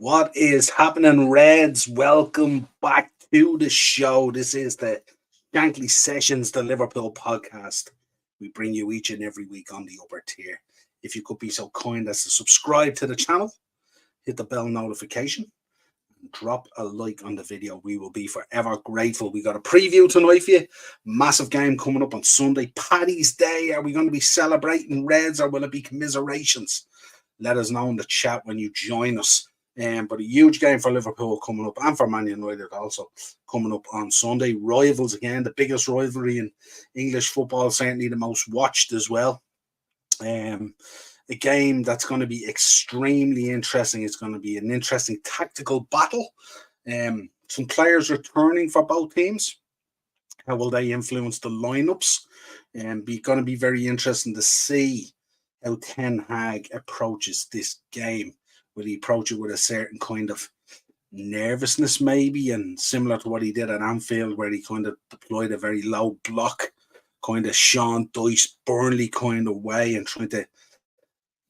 What is happening, Reds? Welcome back to the show. This is the Shankly Sessions, the Liverpool podcast. We bring you each and every week on the upper tier. If you could be so kind as to subscribe to the channel, hit the bell notification, and drop a like on the video. We will be forever grateful. We got a preview tonight for you. Massive game coming up on Sunday. Paddy's Day. Are we going to be celebrating Reds or will it be commiserations? Let us know in the chat when you join us. But a huge game for Liverpool coming up and for Man United also coming up on Sunday. Rivals again, the biggest rivalry in English football, certainly the most watched as well. A game that's going to be extremely interesting. It's going to be an interesting tactical battle. Some players returning for both teams. How will they influence the lineups? Going to be very interesting to see how Ten Hag approaches this game. Will he approach it with a certain kind of nervousness, maybe, and similar to what he did at Anfield, where he kind of deployed a very low block, kind of Sean Dyche, Burnley kind of way, and trying to,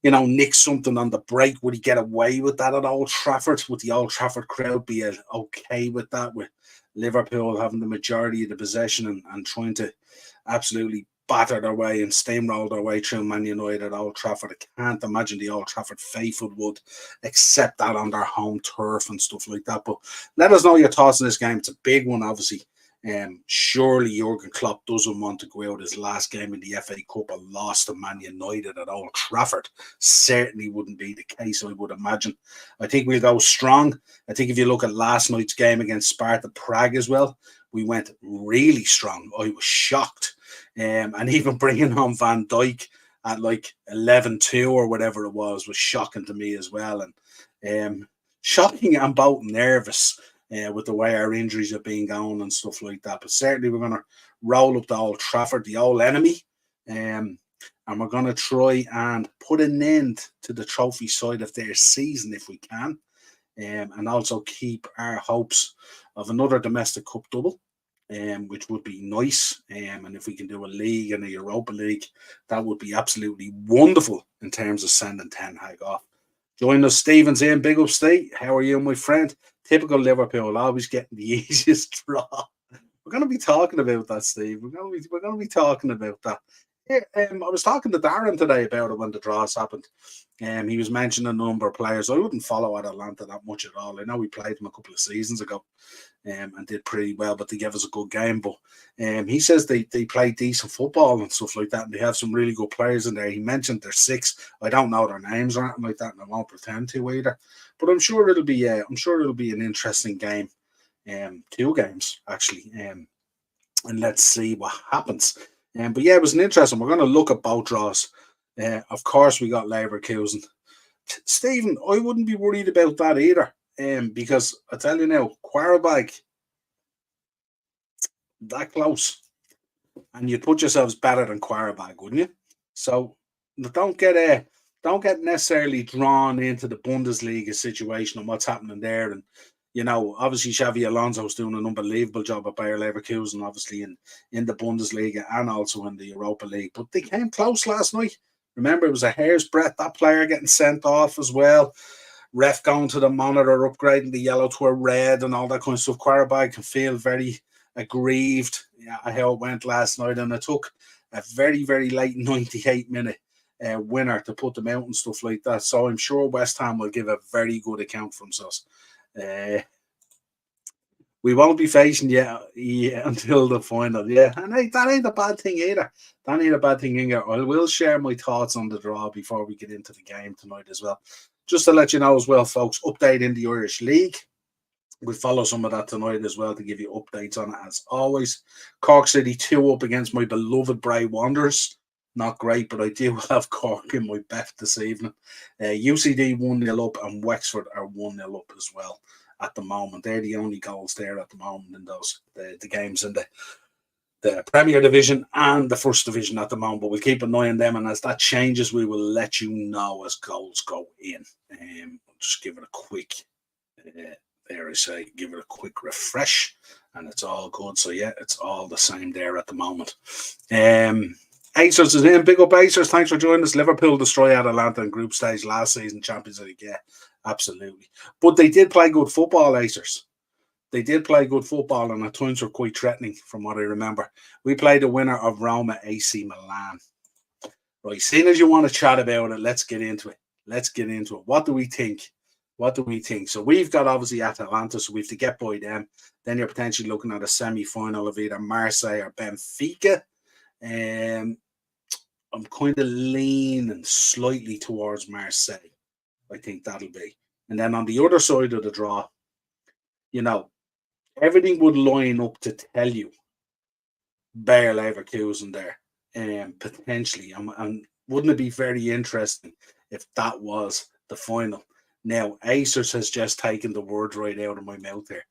nick something on the break? Would he get away with that at Old Trafford? Would the Old Trafford crowd be okay with that, with Liverpool having the majority of the possession and trying to absolutely batter their way and steamroll their way through Man United at Old Trafford? I can't imagine the Old Trafford faithful would accept that on their home turf and stuff like that. But let us know your thoughts on this game. It's a big one, obviously. Surely Jurgen Klopp doesn't want to go out his last game in the FA Cup a loss to Man United at Old Trafford. Certainly wouldn't be the case, I would imagine. I think we'll go strong. I think if you look at last night's game against Sparta Prague as well, we went really strong. I was shocked. And even bringing on Van Dijk at like 11-2 or whatever it was shocking to me as well. And shocking and both nervous with the way our injuries have been going and stuff like that. But certainly we're going to roll up the Old Trafford, the old enemy. And we're going to try and put an end to the trophy side of their season if we can. And also keep our hopes of another domestic cup double. Which would be nice. And if we can do a league and a Europa League, that would be absolutely wonderful in terms of sending Ten Hag off. Join us, Stephen's in. Big up, State. How are you, my friend? Typical Liverpool, always getting the easiest draw. We're going to be talking about that, Steve. We're going to be talking about that. I was talking to Darren today about it when the draws happened. He was mentioning a number of players. I wouldn't follow Atalanta that much at all. I know we played them a couple of seasons ago. And did pretty well, but they gave us a good game. But he says they play decent football and stuff like that, and they have some really good players in there. He mentioned there's 6. I don't know their names or anything like that, and I won't pretend to either. But I'm sure it'll be an interesting game. 2 games actually. And let's see what happens. But yeah, it was an interesting. We're going to look at both draws. Of course, we got Leverkusen. Stephen, I wouldn't be worried about that either. Because I tell you now, Quarabag, that close, and you'd put yourselves better than Quarabag, wouldn't you? So don't get necessarily drawn into the Bundesliga situation and what's happening there. And obviously Xavi Alonso's doing an unbelievable job at Bayer Leverkusen, obviously in the Bundesliga and also in the Europa League. But they came close last night. Remember, it was a hair's breadth. That player getting sent off as well. Ref going to the monitor, upgrading the yellow to a red and all that kind of stuff. Quarabag can feel very aggrieved how it went last night. And it took a very, very late 98-minute winner to put them out and stuff like that. So I'm sure West Ham will give a very good account for themselves. We won't be facing yet until the final. Yeah, and that ain't a bad thing either. I will share my thoughts on the draw before we get into the game tonight as well. Just to let you know as well, folks, update in the Irish League. We'll follow some of that tonight as well to give you updates on it as always. Cork City 2 up against my beloved Bray Wanderers. Not great, but I do have Cork in my bet this evening. UCD 1-0 up and Wexford are 1-0 up as well at the moment. They're the only goals there at the moment in those the games in the Premier Division and the First Division at the moment, but we'll keep an eye on them, and as that changes, we will let you know as goals go in. Just give it a quick, give it a quick refresh, and it's all good. So yeah, it's all the same there at the moment. Acers is in. Big up Acers. Thanks for joining us. Liverpool destroy Atalanta in group stage last season, Champions League. Yeah, absolutely. But they did play good football, Acers. They did play good football, and at times were quite threatening, from what I remember. We played the winner of Roma AC Milan. Right, seeing as you want to chat about it, let's get into it. Let's get into it. What do we think? What do we think? So we've got obviously Atalanta, so we have to get by them. Then you're potentially looking at a semi-final of either Marseille or Benfica. I'm kind of leaning slightly towards Marseille. I think that'll be. And then on the other side of the draw, you know, everything would line up to tell you Bayer Leverkusen there, potentially. And wouldn't it be very interesting if that was the final? Now, Acers has just taken the words right out of my mouth here.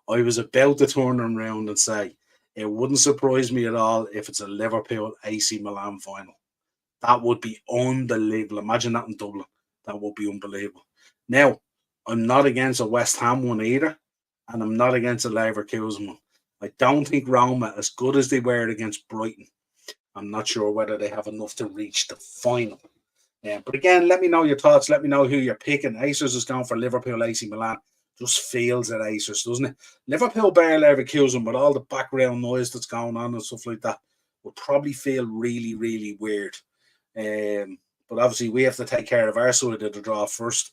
I was about to turn them around and say, it wouldn't surprise me at all if it's a Liverpool AC Milan final. That would be unbelievable. Imagine that in Dublin. That would be unbelievable. Now, I'm not against a West Ham one either, and I'm not against a Leverkusen one. I don't think Roma, as good as they were against Brighton, I'm not sure whether they have enough to reach the final. Yeah, but again, let me know your thoughts. Let me know who you're picking. Acers is going for Liverpool, AC Milan. Just feels at Acers, doesn't it? Liverpool, Bayer Leverkusen, with all the background noise that's going on and stuff like that, would probably feel really, really weird. But obviously, we have to take care of our side of the draw first.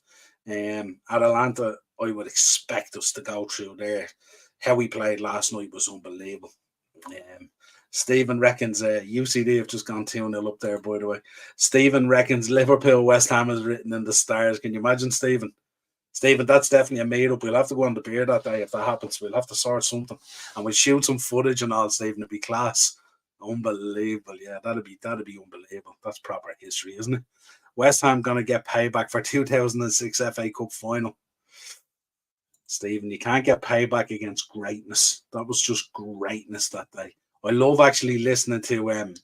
Atalanta, I would expect us to go through there. How we played last night was unbelievable. Stephen reckons UCD have just gone 2-0 up there, by the way. Stephen reckons Liverpool West Ham is written in the stars. Can you imagine, Stephen? Stephen, that's definitely a made up. We'll have to go on the beer that day if that happens. We'll have to sort something. And we'll shoot some footage and all, Stephen. It'd be class. Unbelievable. Yeah, that'd be unbelievable. That's proper history, isn't it? West Ham gonna get payback for 2006 FA Cup final. Stephen, you can't get payback against greatness. That was just greatness that day. I love actually listening to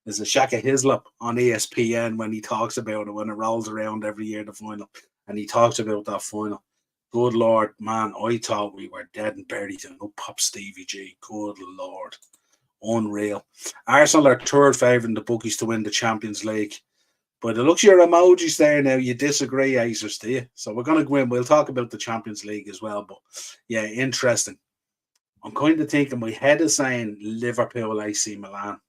there's a Shaka Hislop on ESPN when he talks about it, when it rolls around every year, the final, and he talks about that final. Good Lord, man, I thought we were dead and buried and up pop Stevie G. Good Lord. Unreal. Arsenal are third favourite in the bookies to win the Champions League. By the looks of your emojis there now, you disagree, Acers, do you? So we're going to go in. We'll talk about the Champions League as well. But yeah, interesting. I'm kind of thinking my head is saying Liverpool, AC Milan.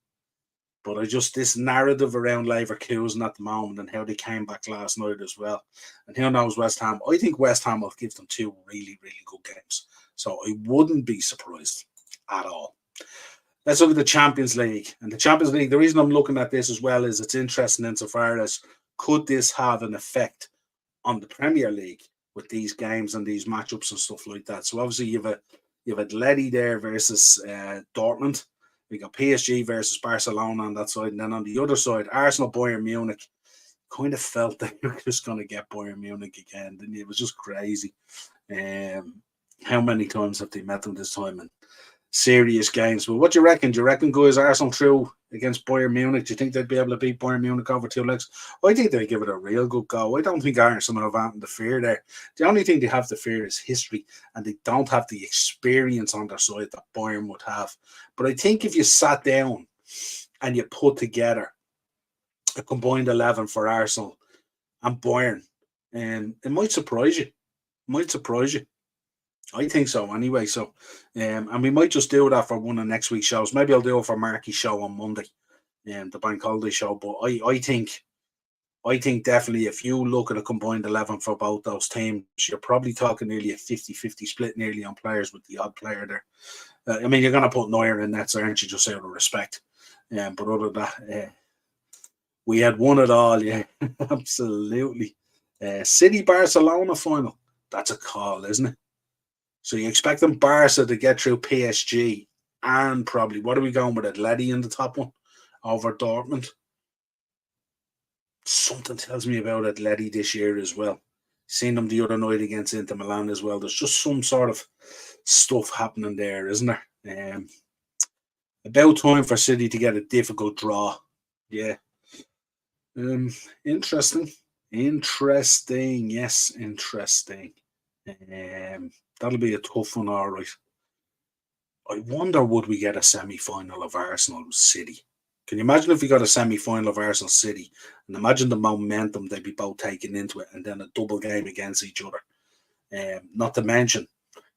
But this narrative around Leverkusen at the moment and how they came back last night as well. And who knows West Ham? I think West Ham will give them two really, really good games. So I wouldn't be surprised at all. Let's look at the Champions League. And the Champions League, the reason I'm looking at this as well is it's interesting insofar as could this have an effect on the Premier League with these games and these matchups and stuff like that. So obviously you've Atleti there versus Dortmund. We got PSG versus Barcelona on that side. And then on the other side, Arsenal, Bayern Munich. Kind of felt that you were just going to get Bayern Munich again. Didn't you? It was just crazy. How many times have they met them this time? And serious games. But what do you reckon? Do you reckon, guys, Arsenal through against Bayern Munich? Do you think they'd be able to beat Bayern Munich over two legs? I think they'd give it a real good go. I don't think Arsenal have anything to fear there. The only thing they have to fear is history, and they don't have the experience on their side that Bayern would have. But I think if you sat down and you put together a combined 11 for Arsenal and Bayern, it might surprise you. I think so anyway. So, and we might just do that for one of next week's shows. Maybe I'll do it for Marky's show on Monday, the Bank Holiday show. But I think definitely if you look at a combined 11 for both those teams, you're probably talking nearly a 50-50 split nearly on players with the odd player there. I mean, you're going to put Neuer in nets, aren't you, just out of respect? But other than that, we had won it all, yeah, absolutely. City Barcelona final, that's a call, isn't it? So you expect them Barca to get through PSG and probably, what are we going with, Atleti in the top one over Dortmund? Something tells me about Atleti this year as well. Seen them the other night against Inter Milan as well. There's just some sort of stuff happening there, isn't there? About time for City to get a difficult draw. Yeah. Interesting. Yes, interesting. That'll be a tough one, all right. I wonder, would we get a semi-final of Arsenal City? Can you imagine if we got a semi-final of Arsenal City, and imagine the momentum they'd be both taking into it, and then a double game against each other? Not to mention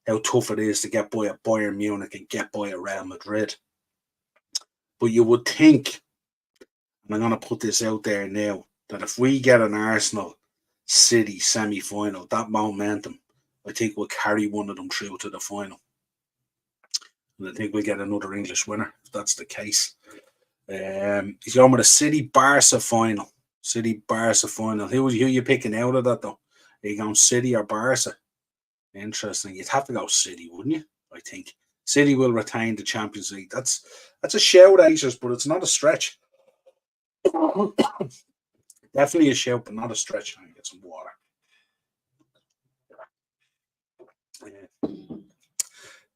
how tough it is to get by a Bayern Munich and get by a Real Madrid. But you would think, and I'm going to put this out there now, that if we get an Arsenal City semi-final, that momentum, I think will carry one of them through to the final. And I think we'll get another English winner if that's the case. He's going with a City Barca final. City Barca final. Who are you picking out of that though? Are you going City or Barca? Interesting. You'd have to go City, wouldn't you? I think City will retain the Champions League. That's a shout, Aces, but it's not a stretch. Definitely a shout, but not a stretch. I get some water. Yeah.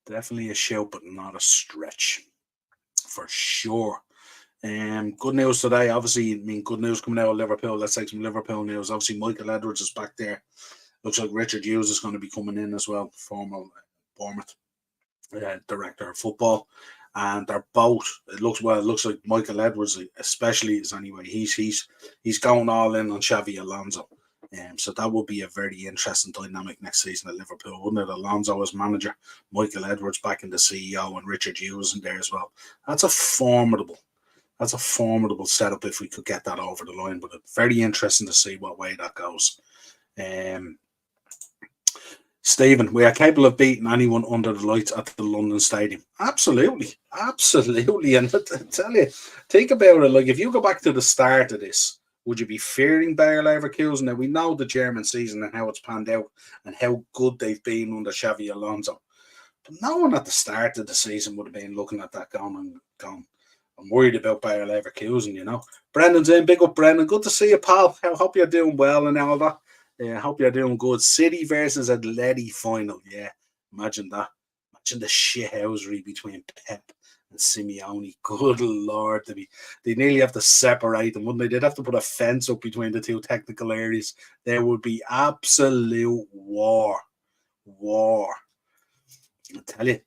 Definitely a shout, but not a stretch. For sure. Good news today. Obviously, I mean, good news coming out of Liverpool. Let's take some Liverpool news. Obviously, Michael Edwards is back there. Looks like Richard Hughes is going to be coming in as well, former Bournemouth director of football. And they're both. It looks like Michael Edwards, especially, is anyway. He's going all in on Xavi Alonso. So that will be a very interesting dynamic next season at Liverpool, wouldn't it? Alonso as manager, Michael Edwards back in the CEO, and Richard Hughes in there as well. That's a formidable setup if we could get that over the line. But it's very interesting to see what way that goes. Stephen, we are capable of beating anyone under the lights at the London Stadium. Absolutely. And I tell you, think about it. Like, if you go back to the start of this, would you be fearing Bayer Leverkusen? Now, we know the German season and how it's panned out and how good they've been under Xavi Alonso. But no one at the start of the season would have been looking at that going, I'm worried about Bayer Leverkusen, you know. Brendan's in. Big up, Brendan. Good to see you, pal. I hope you're doing well and all that. I hope you're doing good. City versus Atleti final. Yeah, imagine that. Imagine the shithousery between Pep and Simeone. Good Lord. They nearly have to separate them, wouldn't they? They'd have to put a fence up between the two technical areas. There would be absolute war. I tell you,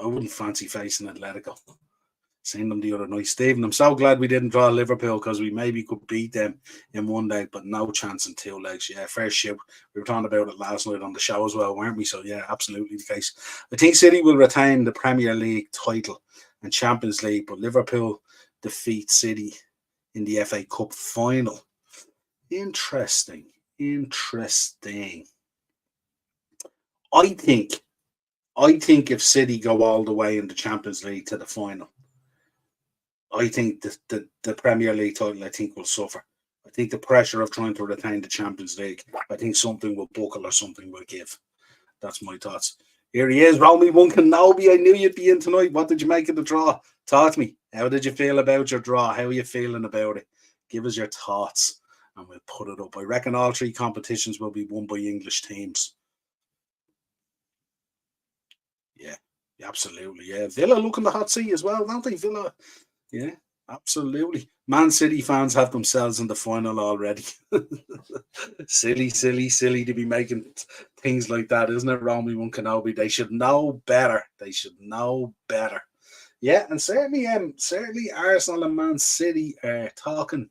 I wouldn't fancy facing Atletico. Seen them the other night. Stephen, I'm so glad we didn't draw Liverpool because we maybe could beat them in one leg, but no chance in two legs. Yeah, fair shit. We were talking about it last night on the show as well, weren't we? So, yeah, absolutely the case. I think City will retain the Premier League title and Champions League, but Liverpool defeat City in the FA Cup final. Interesting. I think if City go all the way in the Champions League to the final, I think the Premier League title, I think, will suffer. I think the pressure of trying to retain the Champions League, I think something will buckle or something will give. That's my thoughts. Here he is, Romy One Kenobi. I knew you'd be in tonight. What did you make of the draw? Talk to me. How did you feel about your draw? How are you feeling about it? Give us your thoughts and we'll put it up. I reckon all three competitions will be won by English teams. Yeah, absolutely. Yeah, Villa looking the hot seat as well, don't they? Villa. Yeah, absolutely. Man City fans have themselves in the final already. silly to be making things like that, isn't it, Romy One Kenobi? They should know better. Yeah, and certainly Arsenal and Man City are talking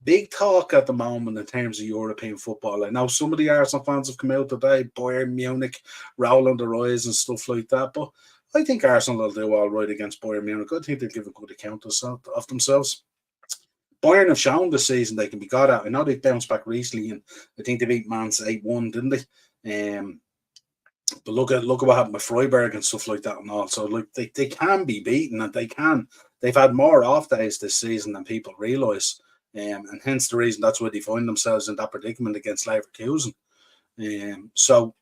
big talk at the moment in terms of European football. I know some of the Arsenal fans have come out today, Bayern Munich, rolling their eyes and stuff like that, but I think Arsenal will do all right against Bayern Munich. I think they'll give a good account of themselves. Bayern have shown this season they can be got at. I know they've bounced back recently, and I think they beat Mainz 8-1, didn't they? But look at what happened with Freiburg and stuff like that and all. So like they can be beaten, and they've had more off days this season than people realise. And hence the reason that's why they find themselves in that predicament against Leverkusen. So,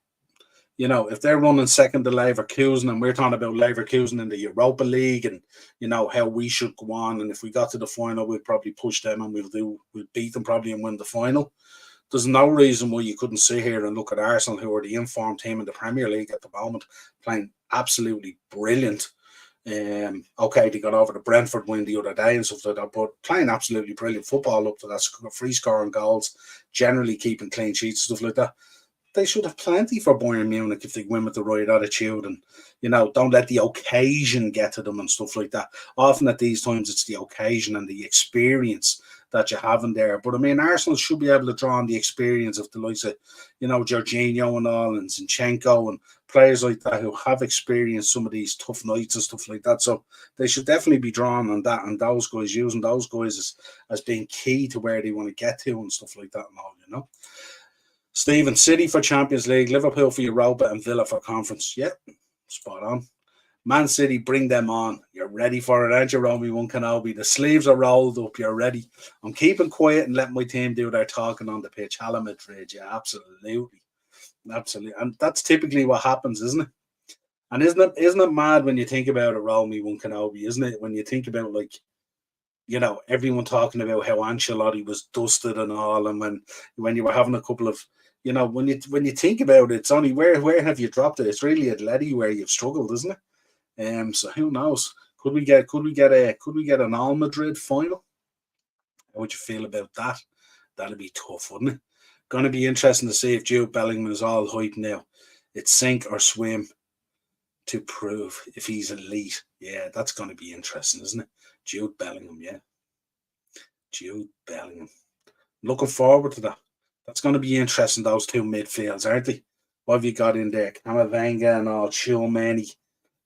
you know, if they're running second to Leverkusen and we're talking about Leverkusen in the Europa League and, you know, how we should go on, and if we got to the final, we'd probably push them and we'll beat them probably and win the final. There's no reason why you couldn't sit here and look at Arsenal, who are the informed team in the Premier League at the moment, playing absolutely brilliant. Okay, they got over the Brentford win the other day and stuff like that, but playing absolutely brilliant football up to that, free scoring goals, generally keeping clean sheets, stuff like that. they should have plenty for Bayern Munich if they win with the right attitude and, don't let the occasion get to them and stuff like that. Often at these times, it's the occasion and the experience that you have in there. But I mean, Arsenal should be able to draw on the experience of the likes of, Jorginho and all, and Zinchenko and players like that who have experienced some of these tough nights and stuff like that. So they should definitely be drawn on that and those guys, using those guys as being key to where they want to get to and stuff like that and all. Stephen, City for Champions League, Liverpool for Europa, and Villa for Conference. Yep, spot on. Man City, bring them on. You're ready for it, aren't you, Romy One Kenobi? The sleeves are rolled up. You're ready. I'm keeping quiet and letting my team do their talking on the pitch. Hala Madrid, yeah, absolutely. Absolutely. And that's typically what happens, isn't it? And isn't it mad when you think about it, Romy One Kenobi, isn't it? When you think about, everyone talking about how Ancelotti was dusted and all, and when you were having a couple of when you think about it, it's only where have you dropped it? It's really Atleti where you've struggled, isn't it? So who knows? Could we get an All Madrid final? How would you feel about that? That'd be tough, wouldn't it? Going to be interesting to see if Jude Bellingham is all hype now. It's sink or swim to prove if he's elite. Yeah, that's going to be interesting, isn't it? Jude Bellingham, yeah. Jude Bellingham. Looking forward to that. That's going to be interesting, those two midfields, aren't they? What have you got in there? Camavinga and all, Tchouameni,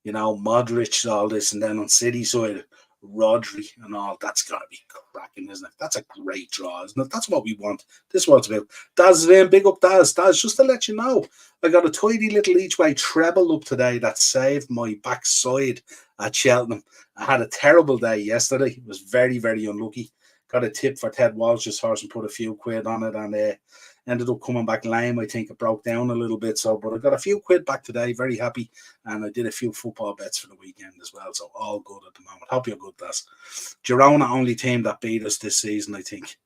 Modric, all this, and then on City side, Rodri and all. That's got to be cracking, isn't it? That's a great draw, isn't it? That's what we want. This is what it's about. Daz is in. Big up, Daz. Daz, just to let you know, I got a tidy little each-way treble up today that saved my backside at Cheltenham. I had a terrible day yesterday. It was very, very unlucky. Got a tip for Ted Walsh's horse and put a few quid on it, and ended up coming back lame. I think it broke down a little bit. But I got a few quid back today. Very happy. And I did a few football bets for the weekend as well. So all good at the moment. Hope you're good, Das. Girona, only team that beat us this season, I think.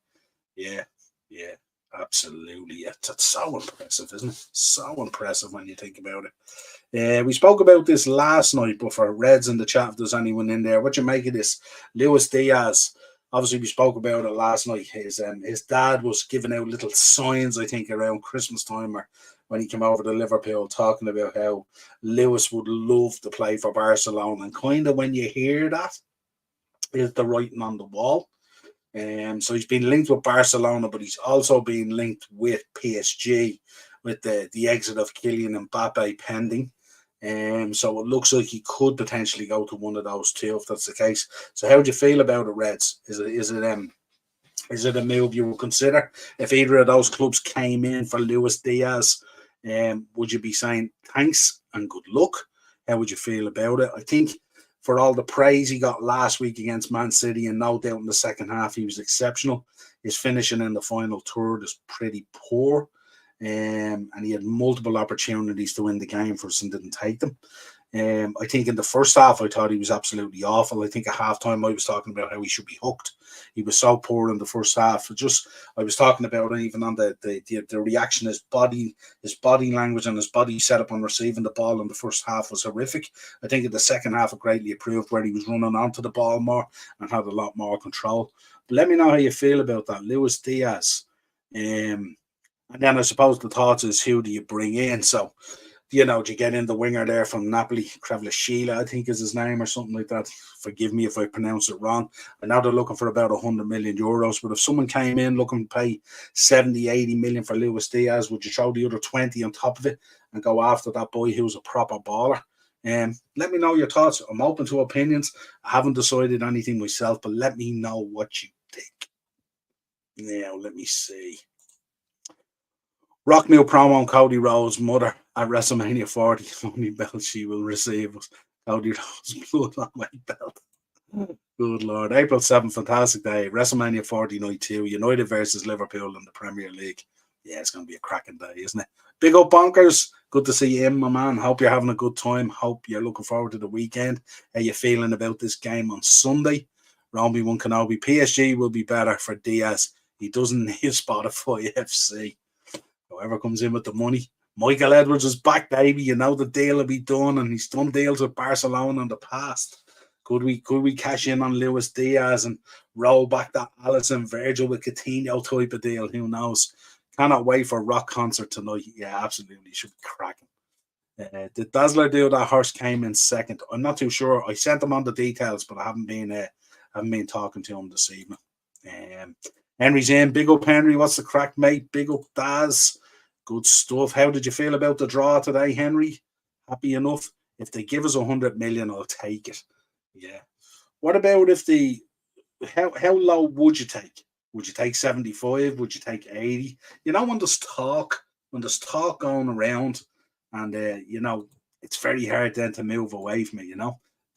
Yeah, absolutely. Yeah, that's so impressive, isn't it? So impressive when you think about it. We spoke about this last night, but for Reds in the chat, if there's anyone in there, what you make of this? Luis Diaz. Obviously, we spoke about it last night. His dad was giving out little signs, I think, around Christmas time or when he came over to Liverpool, talking about how Lewis would love to play for Barcelona. And kind of when you hear that, is the writing on the wall. So he's been linked with Barcelona, but he's also been linked with PSG, with the exit of Kylian Mbappe pending. So it looks like he could potentially go to one of those two if that's the case. So how do you feel about it, Reds? Is it a move you would consider if either of those clubs came in for Luis Diaz? Would you be saying thanks and good luck? How would you feel about it? I think for all the praise he got last week against Man City, and no doubt in the second half he was exceptional, his finishing in the final third is pretty poor. And he had multiple opportunities to win the game for us and didn't take them. I think in the first half, I thought he was absolutely awful. I think at halftime, I was talking about how he should be hooked. He was so poor in the first half. I was talking about it even on the reaction, his body language and his body setup on receiving the ball in the first half was horrific. I think in the second half, it greatly improved where he was running onto the ball more and had a lot more control. But let me know how you feel about that. Luis Diaz. And then I suppose the thought is, who do you bring in? So, do you get in the winger there from Napoli, Kvaratskhlia, I think is his name or something like that. Forgive me if I pronounce it wrong. I know they're looking for about 100 million euros, but if someone came in looking to pay 70, 80 million for Luis Diaz, would you throw the other 20 on top of it and go after that boy who's a proper baller? Let me know your thoughts. I'm open to opinions. I haven't decided anything myself, but let me know what you think. Now, let me see. Rockmill promo on Cody Rhodes' mother at WrestleMania 40. Only belt she will receive was Cody Rhodes' blood on my belt. Good Lord. April 7th, fantastic day. WrestleMania 40 night 2. United versus Liverpool in the Premier League. Yeah, it's going to be a cracking day, isn't it? Big up, Bonkers. Good to see you in, my man. Hope you're having a good time. Hope you're looking forward to the weekend. How you feeling about this game on Sunday? Romy One Kenobi. PSG will be better for Diaz. He doesn't need Spotify FC. Whoever comes in with the money. Michael Edwards is back, baby. The deal will be done, and he's done deals with Barcelona in the past. Could we cash in on Luis Diaz and roll back that Alisson Virgil with Coutinho type of deal? Who knows? Cannot wait for rock concert tonight. Yeah, absolutely. Should be cracking. Did Dazzler do that? Horse came in second. I'm not too sure. I sent him on the details, but I haven't been talking to him this evening. Um, Henry's in. Big up Henry. What's the crack, mate? Big up Daz. Good stuff. How did you feel about the draw today, Henry? Happy enough? If they give us 100 million, I'll take it. Yeah. What about if the how low would you take? Would you take 75? Would you take 80? When there's talk going around, and it's very hard then to move away from it.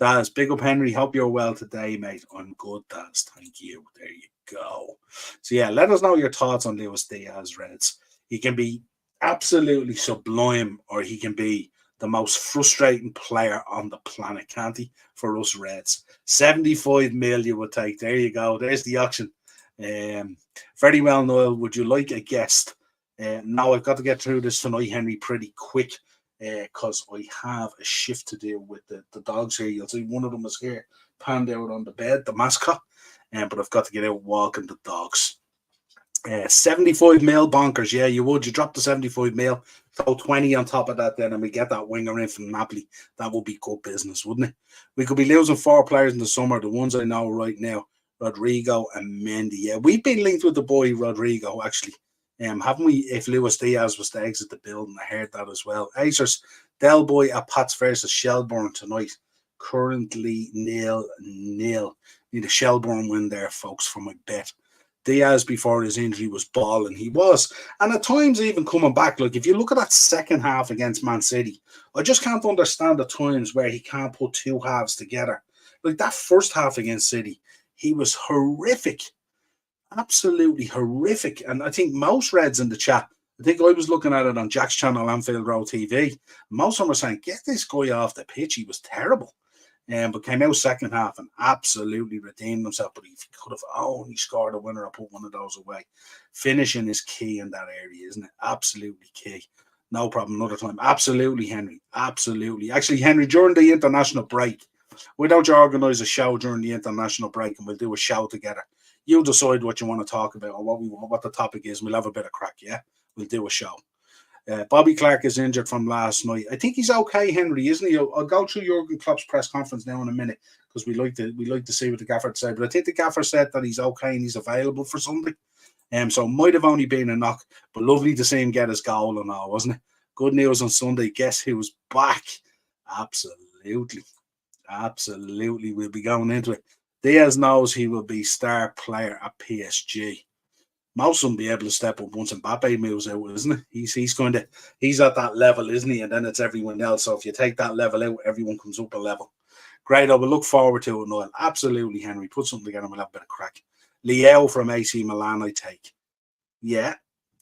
Daz, big up Henry. Hope you're well today, mate. I'm good, Daz. Thank you. There you go. So yeah, let us know your thoughts on Luis Diaz, Reds. He can be absolutely sublime, or he can be the most frustrating player on the planet, can't he? For us Reds, 75 mil you would take. There you go. There's the auction. Very well, Niall. Would you like a guest? No, I've got to get through this tonight, Henry, pretty quick because I have a shift to do with the dogs here. You'll see one of them is here, panned out on the bed, the mascot, but I've got to get out walking the dogs. 75 mil bonkers. Yeah, you would. You drop the 75 mil, throw 20 on top of that then, and we get that winger in from Napoli. That would be good business, wouldn't it? We could be losing 4 players in the summer. The ones I know right now, Rodrigo and Mendy. Yeah, we've been linked with the boy Rodrigo, actually. Haven't we? If Luis Diaz was to exit the building, I heard that as well. Acers, Del Boy at Pats versus Shelbourne tonight. Currently 0-0. Need a Shelbourne win there, folks, for my bet. Diaz, before his injury, was balling. He was. And at times, even coming back, like if you look at that second half against Man City, I just can't understand the times where he can't put 2 halves together. Like that first half against City, he was horrific. Absolutely horrific. And I think most Reds in the chat, I think I was looking at it on Jack's channel, Anfield Road TV. Most of them were saying, get this guy off the pitch. He was terrible. But came out second half and absolutely redeemed himself. But he could have only scored a winner or put one of those away. Finishing is key in that area, isn't it? Absolutely key. No problem. Another time. Absolutely, Henry. Absolutely. Actually, Henry, during the international break, why don't you organise a show during the international break and we'll do a show together? You decide what you want to talk about or what the topic is. We'll have a bit of crack, yeah? We'll do a show. Bobby Clark is injured from last night. I think he's okay, Henry, isn't he? I'll go through Jurgen Klopp's press conference now in a minute because we like to see what the gaffer said. But I think the gaffer said that he's okay and he's available for Sunday. So it might have only been a knock, but lovely to see him get his goal and all, wasn't it? Good news on Sunday. Guess who's back? Absolutely. We'll be going into it. Diaz knows he will be star player at PSG. Most of them be able to step up once Mbappe moves out, isn't it? He's at that level, isn't he? And then it's everyone else. So if you take that level out, everyone comes up a level. Great. I will look forward to it, Niall. Absolutely, Henry. Put something together and we'll have a bit of crack. Leo from AC Milan, I take. Yeah,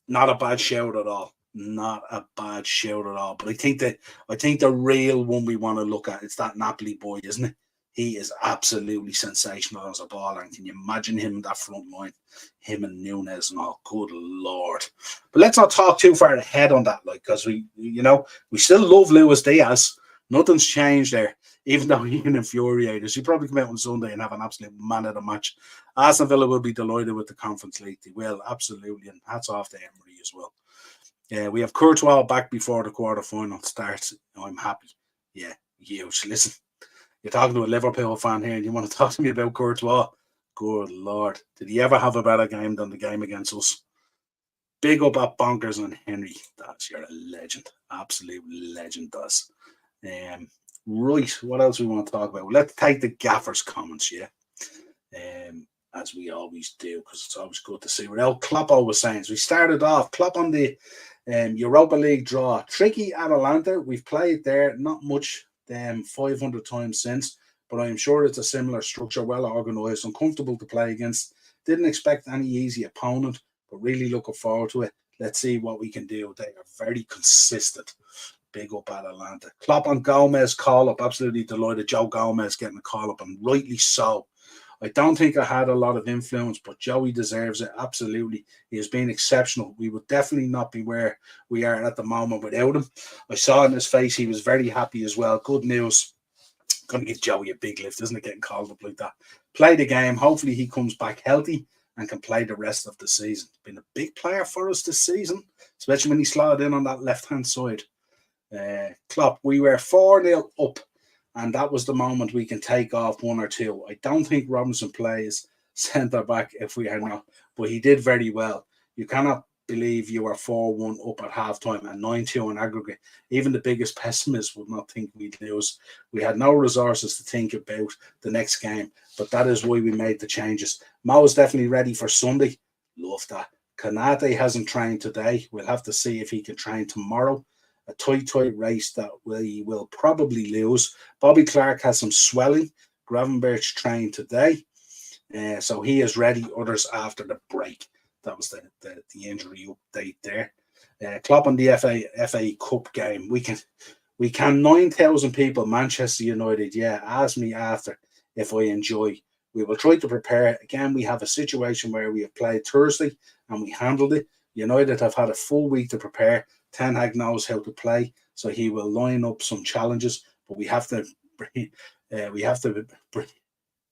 not a bad shout at all. Not a bad shout at all. But I think the real one we want to look at is that Napoli boy, isn't it? He is absolutely sensational as a baller. And can you imagine him in that front line? Him and Nunes and all. Good Lord. But let's not talk too far ahead on that, because we still love Luis Diaz. Nothing's changed there, even though he can infuriate us. He'll probably come out on Sunday and have an absolute man of the match. Aston Villa will be delighted with the Conference League. They will, absolutely. And hats off to Emery as well. Yeah, we have Courtois back before the quarter-final starts. I'm happy. Yeah, huge. Listen. You're talking to a Liverpool fan here and you want to talk to me about Courtois. Good Lord. Did he ever have a better game than the game against us? Big up at Bonkers and Henry. You're a legend. Absolute legend, does. Right. What else we want to talk about? Let's take the gaffer's comments, yeah? As we always do, because it's always good to see what else Kloppo was saying. So we started off, Klopp on the Europa League draw. Tricky Atalanta. We've played there, not much. 500 times since, but I am sure it's a similar structure, well organised, uncomfortable to play against. Didn't expect any easy opponent, but really looking forward to it. Let's see what we can do. They are very consistent. Big up Atalanta. Klopp and Gomez call up. Absolutely delighted. Joe Gomez getting a call up, and rightly so. I don't think I had a lot of influence, but Joey deserves it. Absolutely. He has been exceptional. We would definitely not be where we are at the moment without him. I saw in his face he was very happy as well. Good news. Going to give Joey a big lift, isn't it, getting called up like that? Play the game. Hopefully he comes back healthy and can play the rest of the season. Been a big player for us this season, especially when he slotted in on that left-hand side. Klopp, we were 4-0 up, and that was the moment we can take off one or two. I don't think Robinson plays centre-back if we are not, but he did very well. You cannot believe you were 4-1 up at half-time and 9-2 in aggregate. Even the biggest pessimist would not think we'd lose. We had no resources to think about the next game, but that is why we made the changes. Mo is definitely ready for Sunday. Love that. Kanate hasn't trained today. We'll have to see if he can train tomorrow. A tight race that we will probably lose. Bobby Clark has some swelling. Gravenberch trained today. So he is ready. Others after the break. That was the injury update there. Klopp on the FA Cup game. We can 9,000 people. Manchester United. Yeah, ask me after if I enjoy. We will try to prepare. Again, we have a situation where we have played Thursday and we handled it. United have had a full week to prepare. Ten Hag knows how to play, so he will line up some challenges. But we have to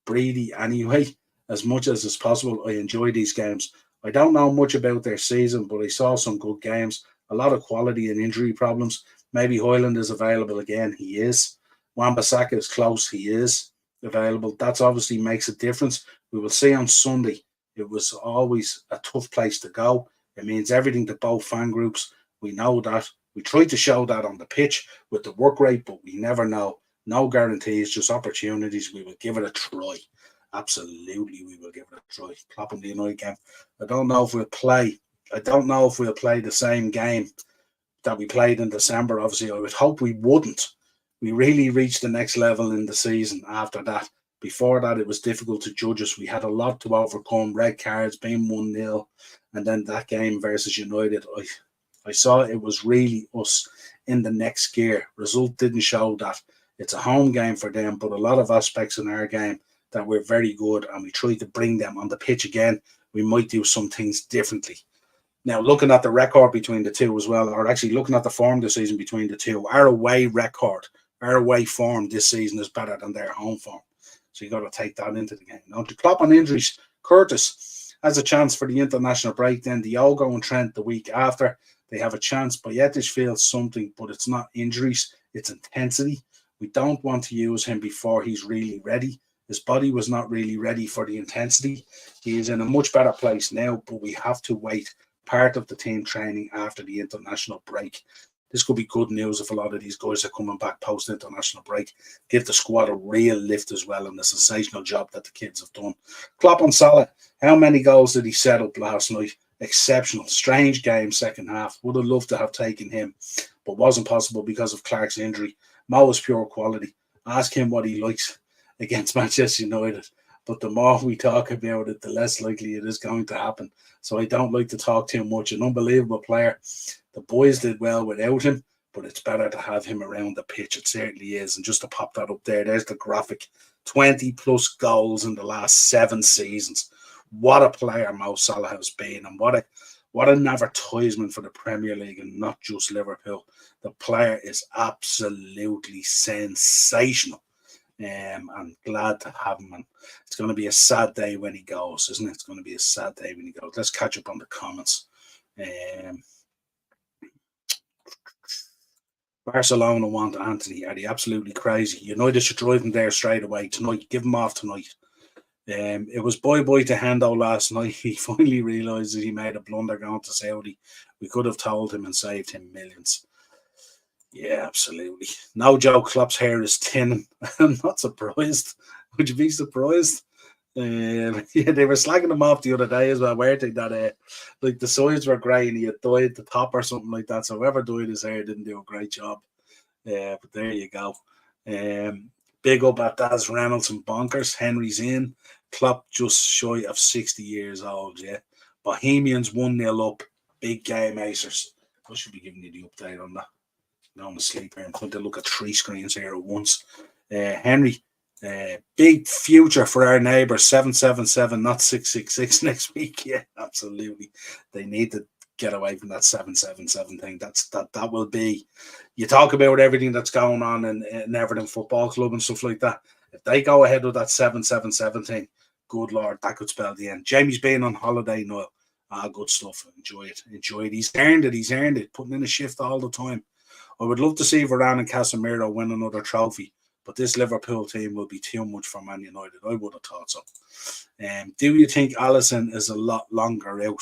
Brady anyway, as much as is possible. I enjoy these games. I don't know much about their season, but I saw some good games. A lot of quality and injury problems. Maybe Højlund is available again. He is. Wan-Bissaka is close. He is available. That obviously makes a difference. We will see on Sunday. It was always a tough place to go. It means everything to both fan groups. We know that. We tried to show that on the pitch with the work rate, but we never know. No guarantees, just opportunities. We will give it a try. Absolutely, we will give it a try. Klopp in the United game. I don't know if we'll play the same game that we played in December. Obviously, I would hope we wouldn't. We really reached the next level in the season after that. Before that, it was difficult to judge us. We had a lot to overcome. Red cards, being 1-0, and then that game versus United. I saw it was really us in the next gear. Result didn't show that. It's a home game for them, but a lot of aspects in our game that we're very good, and we try to bring them on the pitch again. We might do some things differently. Now, looking at the record between the two as well, or actually looking at the form this season between the two, our away form this season is better than their home form. So you got to take that into the game. Now, to Klopp on injuries, Curtis has a chance for the international break. Then Diogo and Trent the week after. They have a chance. Boyetic feels something, but it's not injuries. It's intensity. We don't want to use him before he's really ready. His body was not really ready for the intensity. He is in a much better place now, but we have to wait part of the team training after the international break. This could be good news if a lot of these guys are coming back post-international break. Give the squad a real lift as well, and the sensational job that the kids have done. Klopp on Salah. How many goals did he set up last night? Exceptional. Strange game, second half. Would have loved to have taken him, but wasn't possible because of Clark's injury. Mo is pure quality. Ask him what he likes against Manchester United. But the more we talk about it, the less likely it is going to happen. So I don't like to talk too much. An unbelievable player. The boys did well without him, but it's better to have him around the pitch. It certainly is. And just to pop that up there's the graphic. 20 plus goals in the last 7 seasons. What a player Mo Salah has been, and what an advertisement for the Premier League and not just Liverpool. The player is absolutely sensational. I'm glad to have him, and it's going to be a sad day when he goes, isn't it? It's going to be a sad day when he goes. Let's catch up on the comments. Barcelona want Anthony. Are they absolutely crazy? United should drive him there straight away tonight. Give him off tonight. It was bye-bye to Hendo last night. He finally realised that he made a blunder going to Saudi. We could have told him and saved him millions. Yeah, absolutely. No joke, Klopp's hair is thin. I'm not surprised. Would you be surprised? Yeah, they were slagging him off the other day as well, weren't they? That like the sides were grey and he had dyed the top or something like that. So whoever dyed his hair didn't do a great job. Yeah, but there you go. Big up at Daz Reynolds and Bonkers. Henry's in. Klopp just shy of 60 years old, yeah. Bohemians 1-0 up. Big game, Acers. I should be giving you the update on that. No, I'm asleep here. I'm trying to look at 3 screens here at once. Henry, big future for our neighbours. 777, not 666 next week. Yeah, absolutely. They need to get away from that 777 thing. That will be. You talk about everything that's going on in Everton Football Club and stuff like that. If they go ahead with that 777 thing, good Lord, that could spell the end. Jamie's been on holiday, Niall. Good stuff. Enjoy it. Enjoy it. He's earned it. He's earned it. Putting in a shift all the time. I would love to see Varane and Casemiro win another trophy, but this Liverpool team will be too much for Man United. I would have thought so. Do you think Alisson is a lot longer out?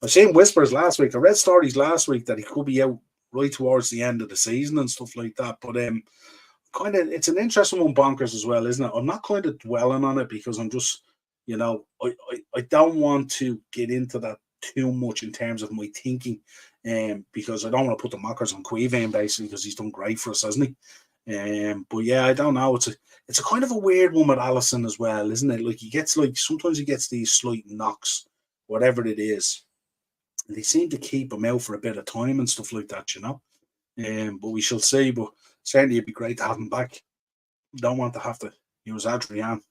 I've seen whispers last week. I read stories last week that he could be out right towards the end of the season and stuff like that. But kind of, it's an interesting one, bonkers as well, isn't it? I'm not kind of dwelling on it because I'm just, I don't want to get into that too much in terms of my thinking, because I don't want to put the mockers on Queevane basically because he's done great for us, hasn't he? But yeah, I don't know. It's a kind of a weird one with Alisson as well, isn't it? Like sometimes he gets these slight knocks, whatever it is, and they seem to keep him out for a bit of time and stuff like that, But we shall see. But certainly it'd be great to have him back. Don't want to have to use Adrian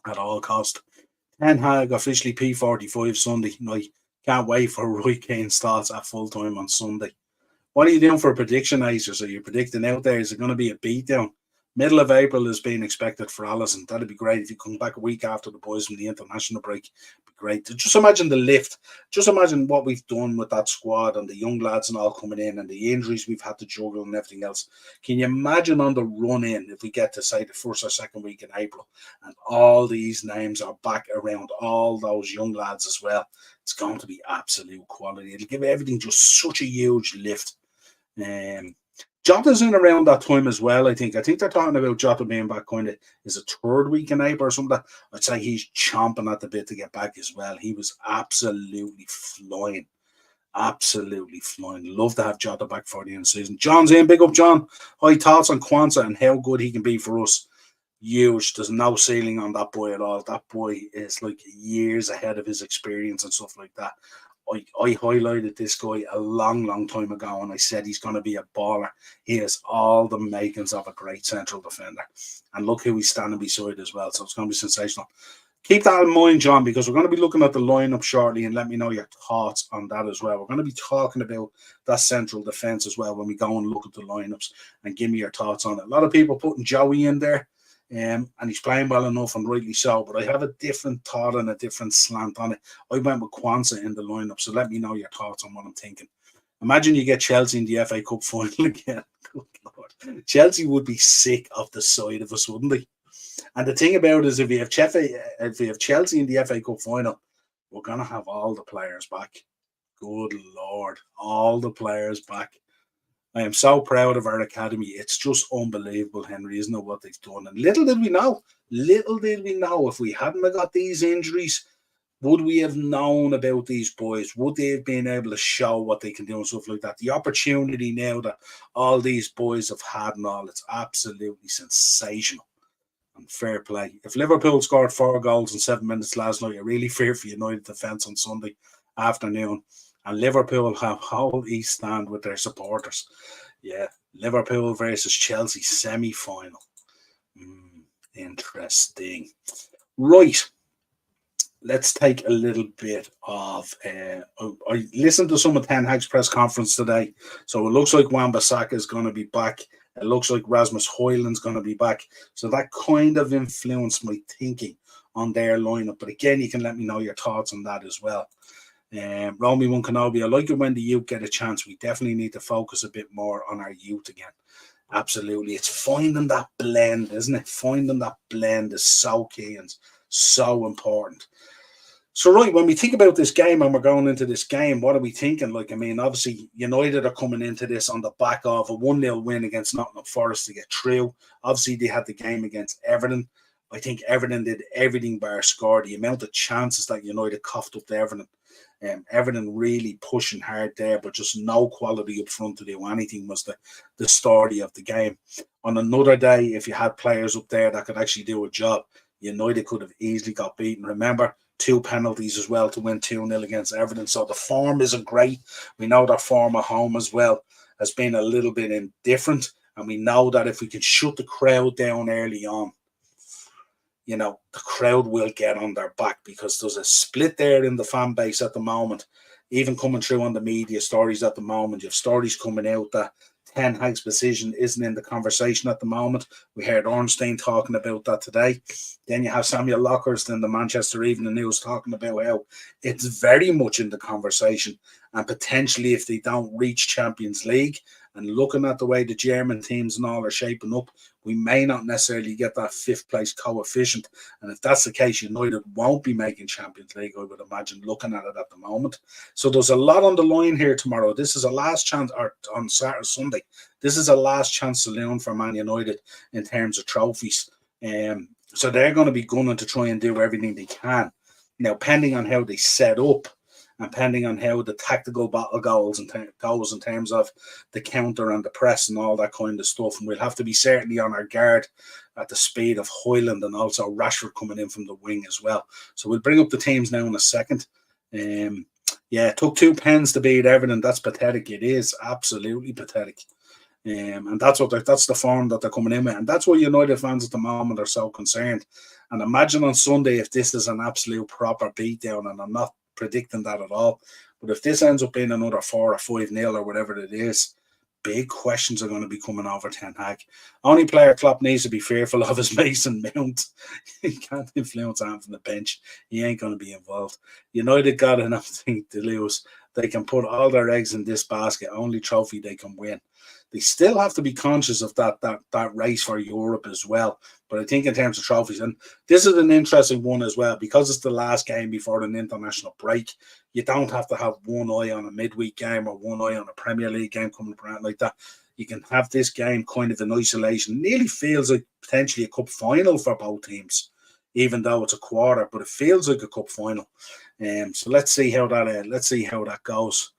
at all cost. Ten Hag officially P45 Sunday. I can't wait for Roy Keane's thoughts at full time on Sunday. What are you doing for a prediction, Acers? Are you predicting out there? Is it going to be a beatdown? Middle of April is being expected for Alisson. That'd be great if you come back a week after the boys from the international break. It'd be great. Just imagine the lift. Just imagine what we've done with that squad and the young lads and all coming in and the injuries we've had to juggle and everything else. Can you imagine on the run in if we get to say the first or second week in April and all these names are back around all those young lads as well? It's going to be absolute quality. It'll give everything just such a huge lift. Jota's in around that time as well, I think. They're talking about Jota being back kind of is a third week in April or something. I'd say he's chomping at the bit to get back as well. He was absolutely flying. Absolutely flying. Love to have Jota back for the end of the season. John's in. Big up, John. High thoughts on Kwanzaa and how good he can be for us. Huge. There's no ceiling on that boy at all. That boy is like years ahead of his experience and stuff like that. I highlighted this guy a long time ago and I said he's going to be a baller. He has all the makings of a great central defender. And look who he's standing beside as well. So it's going to be sensational. Keep that in mind, John, because we're going to be looking at the lineup shortly and let me know your thoughts on that as well. We're going to be talking about that central defence as well when we go and look at the lineups and give me your thoughts on it. A lot of people putting Joey in there. And he's playing well enough and rightly so, but I have a different thought and a different slant on it. I went with Kwanzaa in the lineup, so let me know your thoughts on what I'm thinking. Imagine you get Chelsea in the FA Cup final again. Good Lord. Chelsea would be sick of the side of us, wouldn't they? And the thing about it is if we have Chelsea in the FA Cup final, we're going to have all the players back. Good Lord. All the players back. I am so proud of our academy. It's just unbelievable, Henry, isn't it, what they've done? And little did we know if we hadn't got these injuries, would we have known about these boys? Would they have been able to show what they can do and stuff like that? The opportunity now that all these boys have had and all, it's absolutely sensational. And fair play. If Liverpool scored 4 goals in 7 minutes last night, I really fear for United defence on Sunday afternoon. And Liverpool have whole East Stand with their supporters. Yeah, Liverpool versus Chelsea semi-final. Interesting. Right. Let's take a little bit of... I listened to some of Ten Hag's press conference today. So it looks like Wan-Bissaka is going to be back. It looks like Rasmus Højlund's going to be back. So that kind of influenced my thinking on their lineup. But again, you can let me know your thoughts on that as well. Romy One Kenobi, I like it when the youth get a chance. We definitely need to focus a bit more on our youth again. Absolutely. It's finding that blend, isn't it? Finding that blend is so key and so important. So, right, when we think about this game and we're going into this game, what are we thinking? Like, I mean, obviously, United are coming into this on the back of a 1-0 win against Nottingham Forest to get through. Obviously, they had the game against Everton. I think Everton did everything bar score. The amount of chances that United coughed up to Everton. Everton really pushing hard there, but just no quality up front to do anything was the story of the game. On another day, if you had players up there that could actually do a job, United could have easily got beaten. Remember, 2 penalties as well to win 2-0 against Everton. So the form isn't great. We know that form at home as well has been a little bit indifferent. And we know that if we can shut the crowd down early on, the crowd will get on their back because there's a split there in the fan base at the moment. Even coming through on the media stories at the moment, you have stories coming out that Ten Hag's position isn't in the conversation at the moment. We heard Ornstein talking about that today. Then you have Samuel Lockhurst in the Manchester Evening News talking about how it's very much in the conversation, and potentially if they don't reach Champions League, and looking at the way the German teams and all are shaping up, we may not necessarily get that fifth place coefficient. And if that's the case, United won't be making Champions League, I would imagine, looking at it at the moment. So there's a lot on the line here tomorrow. This is a last chance, or on Saturday, Sunday. This is a last chance saloon for Man United in terms of trophies. So they're going to be gunning to try and do everything they can. Now, pending on how they set up, and depending on how the tactical battle goes in terms of the counter and the press and all that kind of stuff. And we'll have to be certainly on our guard at the speed of Højlund and also Rashford coming in from the wing as well. So we'll bring up the teams now in a second. It took 2 pens to beat Everton. That's pathetic. It is absolutely pathetic. And that's the form that they're coming in with. And that's why United fans at the moment are so concerned. And imagine on Sunday if this is an absolute proper beatdown, and I'm not predicting that at all. But if this ends up being another 4 or 5-0 or whatever it is, big questions are going to be coming over Ten Hag. Only player Klopp needs to be fearful of is Mason Mount. He can't influence him from the bench. He ain't going to be involved. United got enough thing to lose. They can put all their eggs in this basket. Only trophy they can win. They still have to be conscious of that race for Europe as well. But I think in terms of trophies, and this is an interesting one as well, because it's the last game before an international break, you don't have to have one eye on a midweek game or one eye on a Premier League game coming around like that. You can have this game kind of in isolation. It nearly feels like potentially a cup final for both teams, even though it's a quarter, but it feels like a cup final. So let's see how that goes.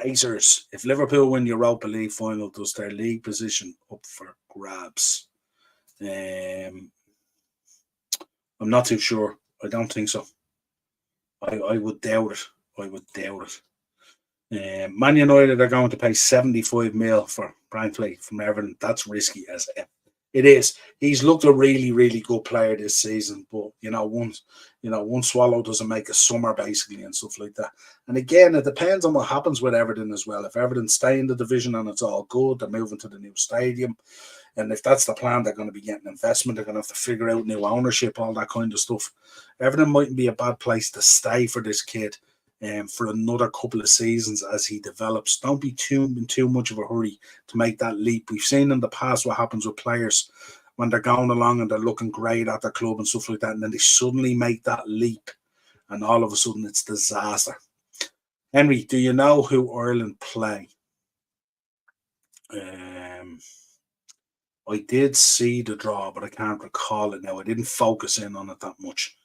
Acers, if Liverpool win Europa League final, does their league position up for grabs? I'm not too sure. I don't think so. I would doubt it. Man United are going to pay 75 mil for Brantley from Everton. That's risky as hell. It is. He's looked a really, really good player this season, but one swallow doesn't make a summer basically and stuff like that. And again, it depends on what happens with Everton as well. If Everton stay in the division and it's all good, they're moving to the new stadium. And if that's the plan, they're going to be getting investment. They're going to have to figure out new ownership, all that kind of stuff. Everton mightn't be a bad place to stay for this kid for another couple of seasons as he develops. Don't be in too much of a hurry to make that leap. We've seen in the past what happens with players when they're going along and they're looking great at their club and stuff like that, and then they suddenly make that leap, and all of a sudden it's disaster. Henry, do you know who Ireland play? I did see the draw, but I can't recall it now. I didn't focus in on it that much.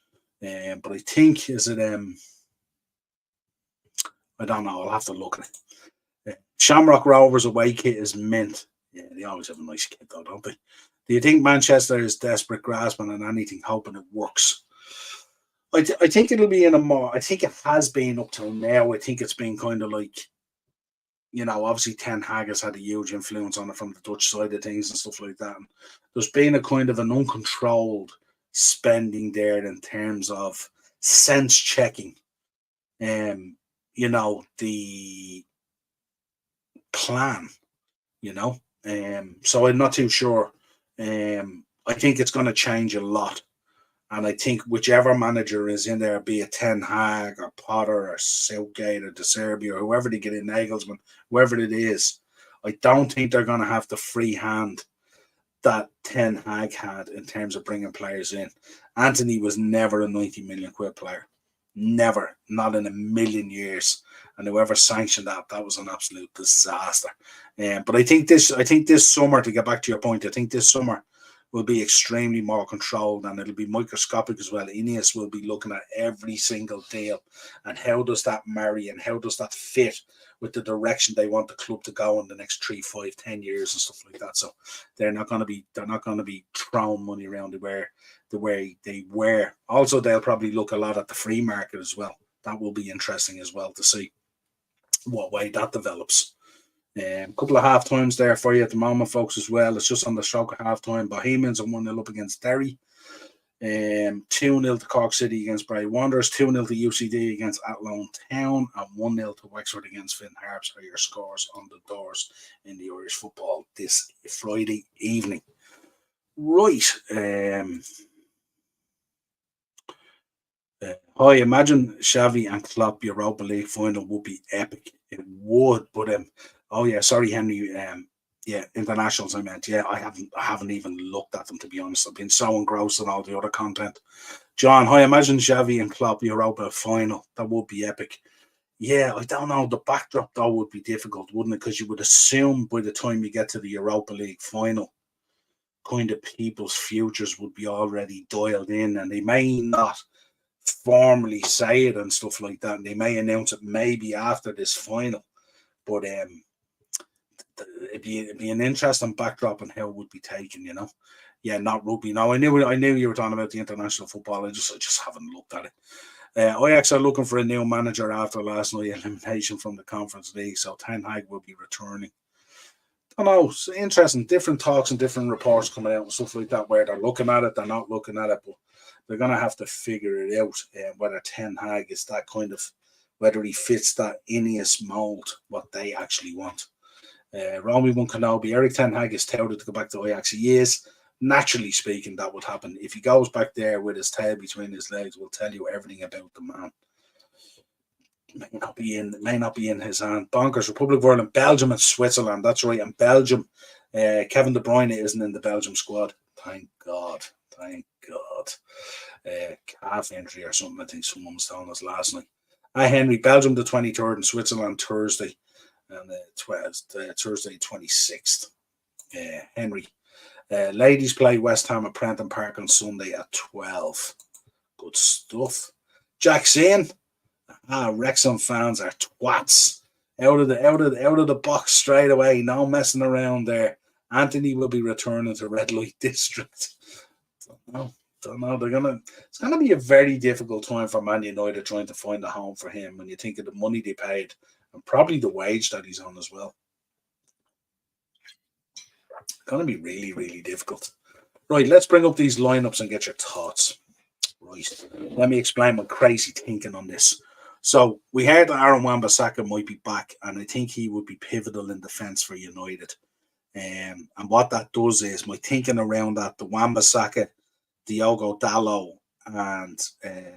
But I think, is it... I don't know. I'll have to look at it. Shamrock Rovers away kit is mint. Yeah, they always have a nice kit though, don't they? Do you think Manchester is desperate, grasping on anything, hoping it works? I think it'll be in a more... I think it has been up till now. I think it's been kind of like... obviously Ten Hag has had a huge influence on it from the Dutch side of things and stuff like that. And there's been a kind of an uncontrolled spending there in terms of sense checking. The plan, so I'm not too sure. I think it's going to change a lot. And I think whichever manager is in there, be it Ten Hag or Potter or Southgate or De Serbi or whoever they get in, Nagelsmann, whoever it is, I don't think they're going to have the free hand that Ten Hag had in terms of bringing players in. Anthony was never a 90 million quid player. Never, not in a million years. And whoever sanctioned that was an absolute disaster. But I think this summer, to get back to your point, I think this summer will be extremely more controlled, and it'll be microscopic as well. Ineos will be looking at every single deal and how does that marry and how does that fit with the direction they want the club to go in the next 3, 5, 10 years and stuff like that. So they're not going to be throwing money around the way they were. Also, they'll probably look a lot at the free market as well. That will be interesting as well to see what way that develops. A couple of half times there for you at the moment, folks, as well. It's just on the stroke of half time. Bohemians are 1-0 up against Derry. 2-0 to Cork City against Bray Wanderers, 2-0 to UCD against Athlone Town, and 1-0 to Wexford against Finn Harps are your scores on the doors in the Irish football this Friday evening. Right. I imagine Xavi and Klopp Europa League final would be epic. It would, but sorry, Henry. Yeah, internationals. I meant. Yeah, I haven't even looked at them, to be honest. I've been so engrossed in all the other content. John, I imagine Xavi and Klopp Europa final. That would be epic. Yeah, I don't know. The backdrop though would be difficult, wouldn't it? Because you would assume by the time you get to the Europa League final, kind of people's futures would be already dialed in, and they may not formally say it and stuff like that, and they may announce it maybe after this final. But it'd be an interesting backdrop and how it would be taken, you know. Yeah, not rugby. No, I knew you were talking about the international football. I just haven't looked at it. Ajax are looking for a new manager after last night's elimination from the Conference League, so Ten Hag will be returning. I don't know, it's interesting. Different talks and different reports coming out and stuff like that, where they're looking at it, they're not looking at it, but they're going to have to figure it out, whether Ten Hag is that kind of, whether he fits that Ineos mold, what they actually want. Romy Kenobi, Eric Ten Hag is touted to go back to Ajax. He is. Naturally speaking, that would happen. If he goes back there with his tail between his legs, we'll tell you everything about the man. May not be in his hand. Bonkers, Republic of Ireland, Belgium and Switzerland. That's right. And Belgium, Kevin De Bruyne isn't in the Belgium squad. Thank God. Calf injury or something, I think someone was telling us last night. Henry, Belgium the 23rd and Switzerland Thursday. And Thursday 26th. Henry. Ladies play West Ham at Prenton Park on Sunday at 12. Good stuff. Jackson. Wrexham fans are twats. Out of the box straight away. No messing around there. Anthony will be returning to Red Light District. Don't know. It's gonna be a very difficult time for Man United trying to find a home for him when you think of the money they paid and probably the wage that he's on as well. Going to be really, really difficult. Right, let's bring up these lineups and get your thoughts. Right, let me explain my crazy thinking on this. So we heard that Aaron Wan-Bissaka might be back, and I think he would be pivotal in defence for United. And what that does is my thinking around that, the Wan-Bissaka, Diogo Dalot, and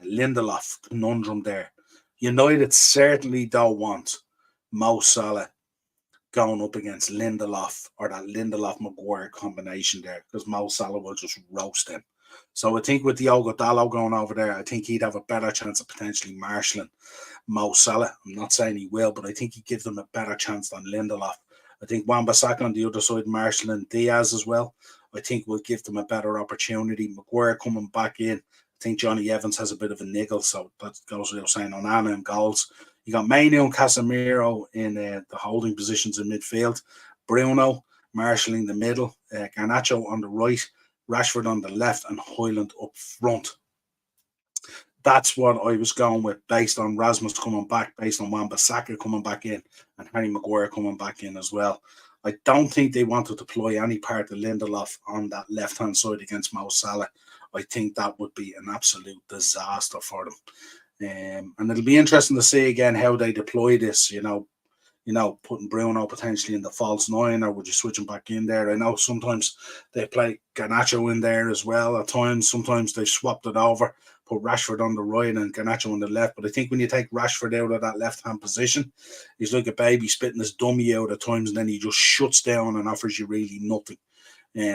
Lindelof conundrum there. United certainly don't want Mo Salah going up against Lindelof or that Lindelof-Maguire combination there, because Mo Salah will just roast him. So I think with Diogo Dalot going over there, I think he'd have a better chance of potentially marshalling Mo Salah. I'm not saying he will, but I think he gives them a better chance than Lindelof. I think Wan-Bissaka on the other side, marshalling Diaz as well, I think will give them a better opportunity. Maguire coming back in. I think Johnny Evans has a bit of a niggle, so that goes without saying. Onana and goals. You got Mainu and Casemiro in the holding positions in midfield. Bruno marshalling the middle. Garnacho on the right. Rashford on the left, and Højlund up front. That's what I was going with, based on Rasmus coming back, based on Wan-Bissaka coming back in, and Harry Maguire coming back in as well. I don't think they want to deploy any part of Lindelof on that left-hand side against Mo Salah. I think that would be an absolute disaster for them. And it'll be interesting to see again how they deploy this, putting Bruno potentially in the false nine, or would you switch him back in there? I know sometimes they play Garnacho in there as well at times. Sometimes they've swapped it over, put Rashford on the right and Garnacho on the left. But I think when you take Rashford out of that left-hand position, he's like a baby spitting his dummy out at times, and then he just shuts down and offers you really nothing.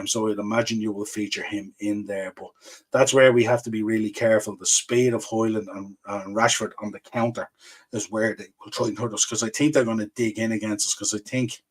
So I'd imagine you will feature him in there. But that's where we have to be really careful. The speed of Højlund and Rashford on the counter is where they will try and hurt us, because I think they're going to dig in against us, because I think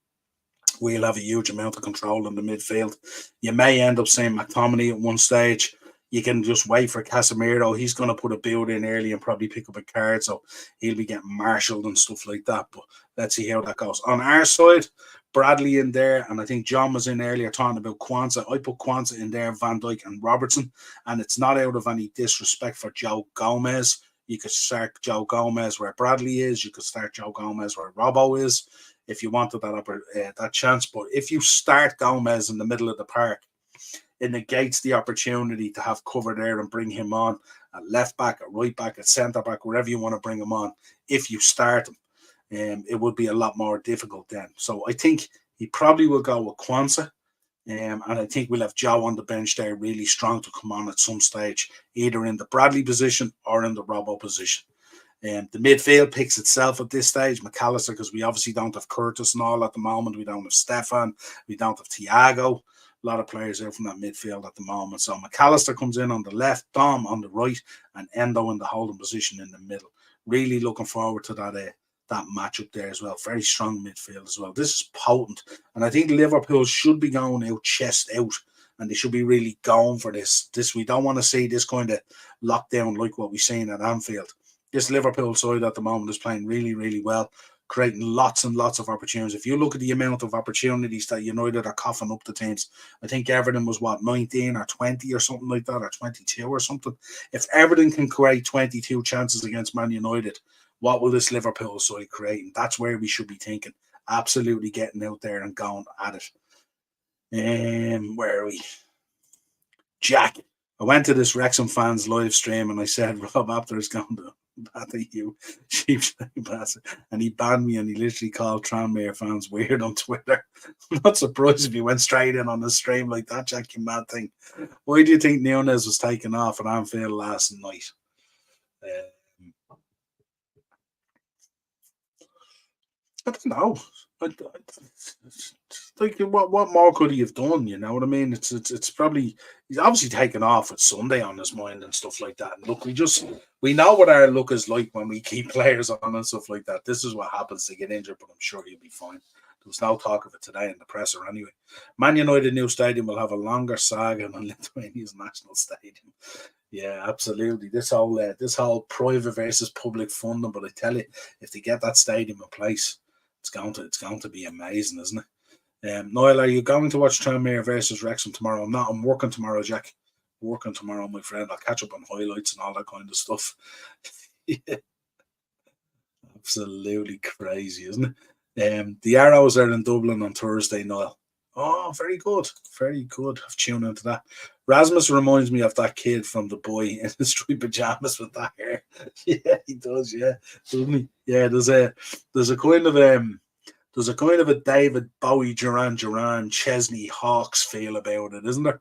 we'll have a huge amount of control in the midfield. You may end up seeing McTominay at one stage. You can just wait for Casemiro. He's going to put a build in early and probably pick up a card, so he'll be getting marshalled and stuff like that. But let's see how that goes. On our side, Bradley in there, and I think John was in earlier talking about Kwanzaa. I put Kwanzaa in there, Van Dijk and Robertson, and it's not out of any disrespect for Joe Gomez. You could start Joe Gomez where Bradley is. You could start Joe Gomez where Robbo is, if you wanted that chance. But if you start Gomez in the middle of the park, it negates the opportunity to have cover there and bring him on at left back, at right back, at centre back, wherever you want to bring him on. If you start him, it would be a lot more difficult then. So I think he probably will go with Kwanzaa. And I think we'll have Joe on the bench there, really strong to come on at some stage, either in the Bradley position or in the Robbo position. The midfield picks itself at this stage. McAllister, because we obviously don't have Curtis and all at the moment. We don't have Stefan. We don't have Thiago. A lot of players there from that midfield at the moment. So McAllister comes in on the left, Dom on the right, and Endo in the holding position in the middle. Really looking forward to that matchup there as well. Very strong midfield as well. This is potent. And I think Liverpool should be going out chest out, and they should be really going for this. We don't want to see this kind of lockdown like what we've seen at Anfield. This Liverpool side at the moment is playing really, really well, creating lots and lots of opportunities. If you look at the amount of opportunities that United are coughing up the teams, I think Everton was, 19 or 20 or something like that, or 22 or something. If Everton can create 22 chances against Man United, what will this Liverpool side create? And that's where we should be thinking. Absolutely getting out there and going at it. Where are we? Jack. I went to this Wrexham fans live stream and I said, Rob Apter is going to batter you, cheap bastard. And he banned me and he literally called Tranmere fans weird on Twitter. I'm not surprised if he went straight in on the stream like that, Jack, you mad thing. Why do you think Nunes was taken off at Anfield last night? I don't know. Like what more could he have done? You know what I mean? It's probably he's obviously taken off with Sunday on his mind and stuff like that. And look, we know what our look is like when we keep players on and stuff like that. This is what happens to get injured, but I'm sure he'll be fine. There was no talk of it today in the presser anyway. Man United new stadium will have a longer saga than Lithuania's national stadium. Yeah, absolutely. This whole private versus public funding, but I tell you, if they get that stadium in place, it's going to be amazing, isn't it? Niall, are you going to watch Tranmere versus Wrexham tomorrow? I'm not. I'm working tomorrow, Jack. Working tomorrow, my friend. I'll catch up on highlights and all that kind of stuff. Yeah. Absolutely crazy, isn't it? The Arrows are in Dublin on Thursday, Niall. Oh, very good. Very good. I've tuned into that. Rasmus reminds me of that kid from The Boy in his striped pajamas with that hair. Yeah, he does, yeah. Doesn't he? Yeah, there's a kind of a David Bowie, Duran, Chesney Hawks feel about it, isn't there?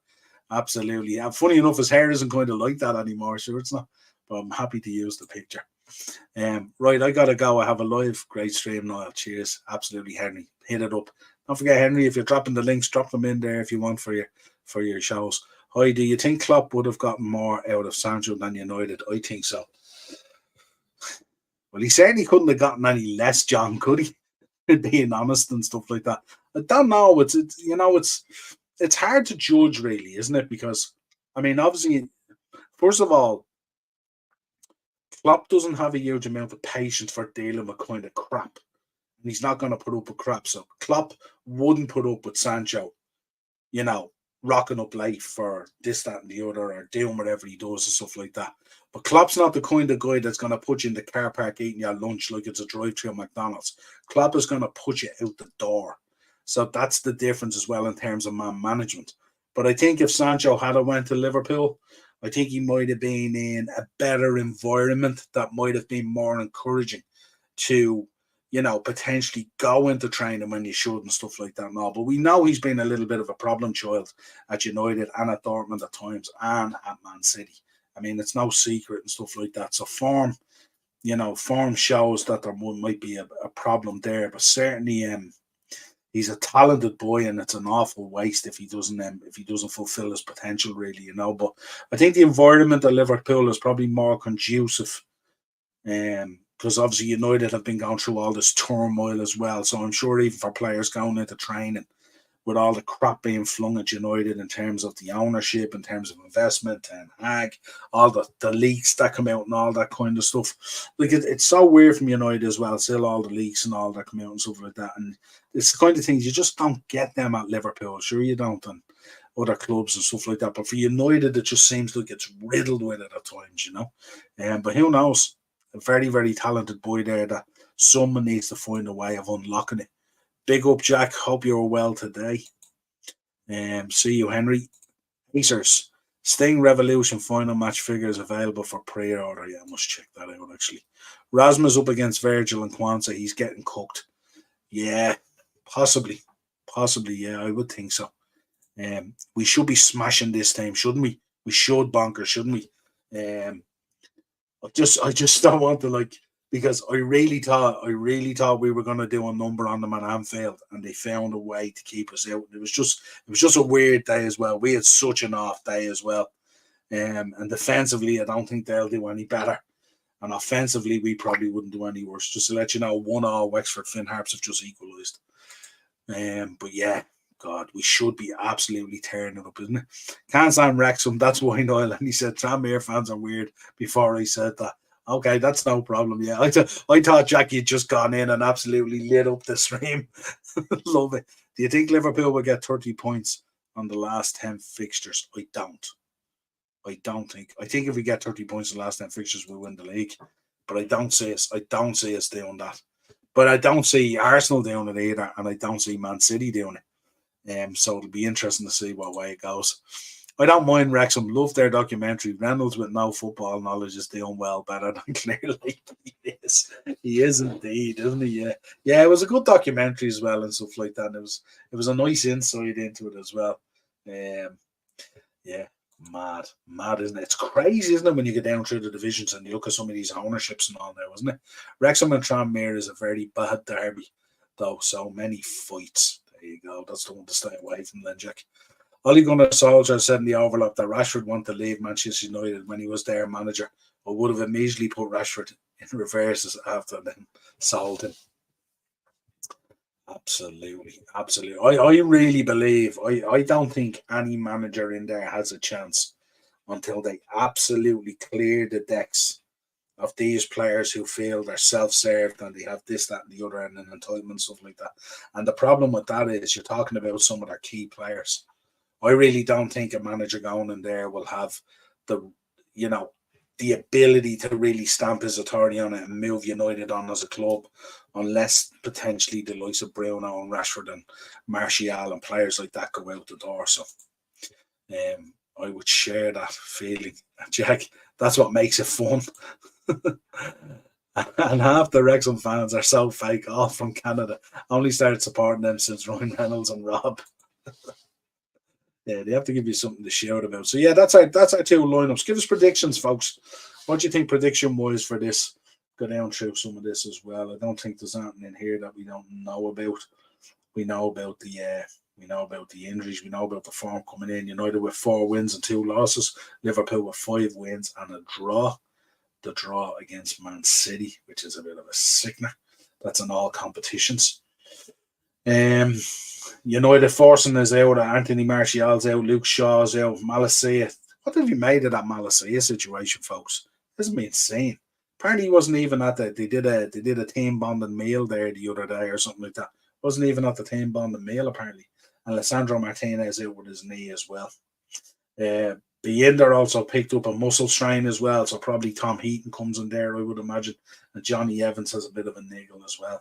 Absolutely. Yeah. Funny enough, his hair isn't kind of like that anymore, sure it's not. But I'm happy to use the picture. Right, I gotta go. I have a live great stream, Niall. Cheers. Absolutely, Henry. Hit it up. Don't forget, Henry, if you're dropping the links, drop them in there if you want for your shows. Hi, do you think Klopp would have gotten more out of Sancho than United? I think so. Well, he certainly couldn't have gotten any less, John, could he? Being honest and stuff like that. I don't know. It's hard to judge, really, isn't it? Because I mean, obviously, first of all, Klopp doesn't have a huge amount of patience for dealing with kind of crap. And he's not going to put up with crap. So Klopp wouldn't put up with Sancho, rocking up late for this, that, and the other, or doing whatever he does and stuff like that. But Klopp's not the kind of guy that's going to put you in the car park eating your lunch like it's a drive-thru at McDonald's. Klopp is going to put you out the door. So that's the difference as well in terms of man management. But I think if Sancho had went to Liverpool, I think he might have been in a better environment that might have been more encouraging to, potentially go into training when you should and stuff like that and all. But we know he's been a little bit of a problem child at United and at Dortmund at times and at Man City. I mean, it's no secret and stuff like that. So form shows that there might be a problem there. But certainly he's a talented boy, and it's an awful waste if he doesn't fulfill his potential, really, But I think the environment at Liverpool is probably more conducive, because obviously United have been going through all this turmoil as well. So I'm sure even for players going into training with all the crap being flung at United in terms of the ownership, in terms of investment and all the leaks that come out and all that kind of stuff. Like it's so weird from United as well, still all the leaks and all that come out and stuff like that. And it's the kind of things you just don't get them at Liverpool. Sure you don't, and other clubs and stuff like that. But for United, it just seems like it's riddled with it at times, But who knows? A very, very talented boy there that someone needs to find a way of unlocking it. Big up, Jack. Hope you're well today. See you, Henry. Pacers. Sting Revolution final match figures available for pre-order. Yeah, I must check that out actually. Rasmus up against Virgil and Kwanzaa. He's getting cooked. Yeah, possibly. Possibly, yeah, I would think so. We should be smashing this time, shouldn't we? We should bonker, shouldn't we? I just don't want to because I really thought we were gonna do a number on them at Anfield, and they found a way to keep us out. It was just a weird day as well. We had such an off day as well. And defensively, I don't think they'll do any better. And offensively, we probably wouldn't do any worse. Just to let you know, 1-1 Wexford Finn Harps have just equalised. But yeah, God, we should be absolutely tearing it up, isn't it? Can't stand Wrexham. That's why Niall. And he said Tranmere fans are weird before I said that. Okay, that's no problem. Yeah, I thought Jackie had just gone in and absolutely lit up the stream. Love it. Do you think Liverpool will get 30 points on the last 10 fixtures? I don't. I don't think. I think if we get 30 points in the last 10 fixtures, we'll win the league. But I don't see us doing that. But I don't see Arsenal doing it either, and I don't see Man City doing it. So it'll be interesting to see what way it goes. I don't mind Wrexham. Love their documentary. Reynolds with no football knowledge is doing well better than clearly he is. He is indeed, isn't he? Yeah, yeah. It was a good documentary as well and stuff like that. And it was a nice insight into it as well. Yeah, mad, isn't it? It's crazy, isn't it, when you get down through the divisions and you look at some of these ownerships and all now, isn't it? Wrexham and Tranmere is a very bad derby, though. So many fights. There you go. That's the one to stay away from, then, Jack. Ole Gunnar Solskjaer said in the overlap that Rashford wanted to leave Manchester United when he was their manager, but would have immediately put Rashford in reverses after then sold him. Absolutely. I really believe, I don't think any manager in there has a chance until they absolutely clear the decks of these players who feel they're self-served and they have this, that, and the other, and an entitlement, stuff like that. And the problem with that is you're talking about some of their key players. I really don't think a manager going in there will have the ability to really stamp his authority on it and move United on as a club, unless potentially the likes of Bruno and Rashford and Martial and players like that go out the door. So I would share that feeling. Jack, that's what makes it fun. And half the Wrexham fans are so fake, all from Canada. Only started supporting them since Ryan Reynolds and Rob. Yeah, they have to give you something to shout about. So yeah, that's our two lineups. Give us predictions, folks. What do you think prediction-wise for this? Go down through some of this as well. I don't think there's anything in here that we don't know about. We know about the injuries. We know about the form coming in. United with 4 wins and 2 losses. Liverpool with 5 wins and a draw. The draw against Man City, which is a bit of a sickener. That's in all competitions. United forcing is out. Anthony Martial's out. Luke Shaw's out. Malacia. What have you made of that Malacia situation, folks? This is insane. Apparently, he wasn't even at the. They did a team bonding meal there the other day or something like that. Wasn't even at the team bonding meal apparently. And Alessandro Martinez out with his knee as well. Binder also picked up a muscle strain as well, so probably Tom Heaton comes in there, I would imagine. And Johnny Evans has a bit of a niggle as well.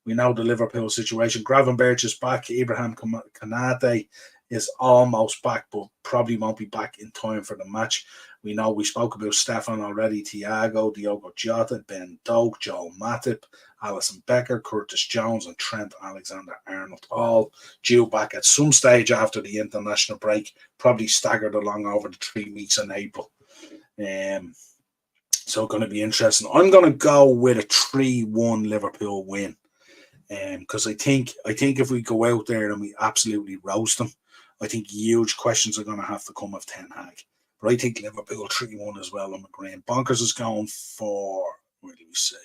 We know the Liverpool situation. Gravenberch is back. Ibrahim Konate is almost back, but probably won't be back in time for the match. We know we spoke about Stefan already. Thiago, Diogo Jota, Ben Doak, Joel Matip, Alisson Becker, Curtis Jones, and Trent Alexander-Arnold, all due back at some stage after the international break, probably staggered along over the 3 weeks in April. So going to be interesting. I'm going to go with a 3-1 Liverpool win. Because I think if we go out there and we absolutely roast them, I think huge questions are going to have to come of Ten Hag. But I think Liverpool 3-1 as well. I'm agreeing. Bonkers is going for, where do we say?